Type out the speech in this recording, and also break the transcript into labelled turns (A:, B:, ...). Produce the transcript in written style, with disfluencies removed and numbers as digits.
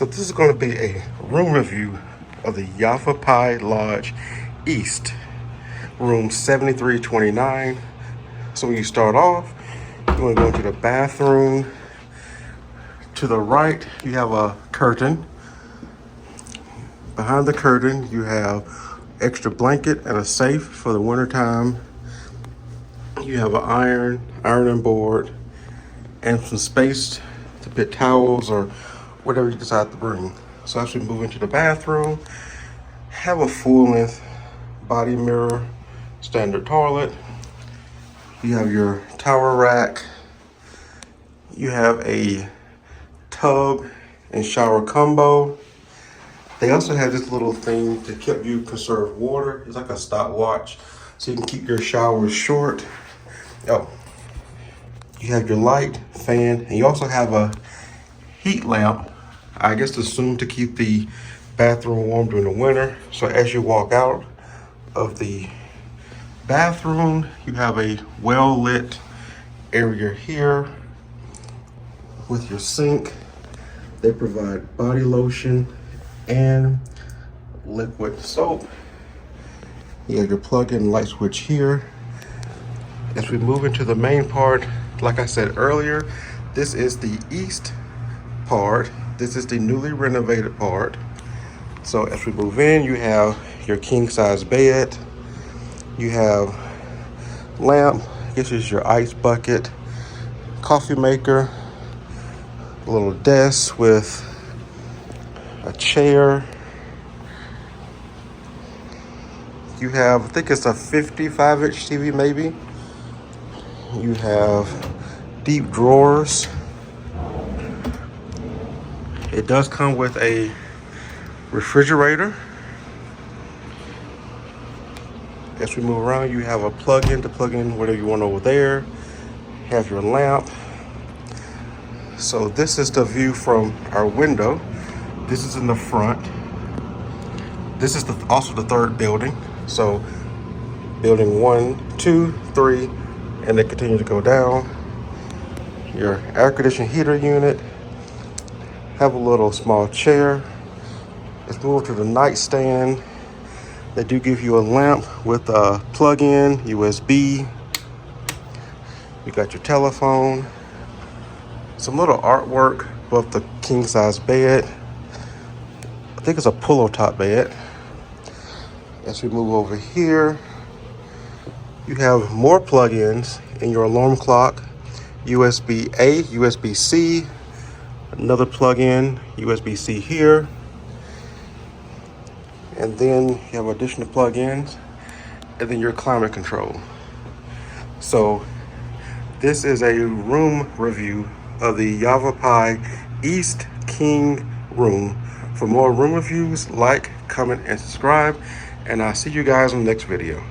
A: So this is going to be a room review of the Yavapai Lodge East, room 7329. So when you start off, you want to go into the bathroom. To the right, you have a curtain. Behind the curtain, you have extra blanket and a safe for the winter time. You have an ironing board, and some space to put towels or whatever you decide to bring. So as we move into the bathroom, have a full-length body mirror, standard toilet. You have your towel rack. You have a tub and shower combo. They also have this little thing to help you conserve water. It's like a stopwatch, so you can keep your showers short. Oh, you have your light, fan, and you also have a heat lamp. I guess assumed to keep the bathroom warm during the winter. So as you walk out of the bathroom, you have a well-lit area here with your sink. They provide body lotion and liquid soap. You have your plug-in light switch here. As we move into the main part, like I said earlier, this is the east part. This is the newly renovated part. So as we move in, you have your king-size bed. You have lamp. This is your ice bucket, coffee maker, a little desk with a chair. You have, I think it's a 55-inch TV maybe. You have deep drawers. It does come with a refrigerator. As we move around, you have a plug-in to plug in whatever you want over there. You have your lamp. So this is the view from our window. This is in the front. This is also the third building. So building 1, 2, 3, and they continue to go down. Your air conditioning heater unit. Have a little small chair. Let's move to the nightstand. They do give you a lamp with a plug-in, USB. You got your telephone. Some little artwork above the king-size bed. I think it's a pillow top bed. As we move over here, you have more plug-ins in your alarm clock. USB-A, USB-C, another plug-in, USB-C here. And then you have additional plug-ins, and then your climate control. So this is a room review of the Yavapai East King room. For more room reviews, like, comment, and subscribe. And I'll see you guys in the next video.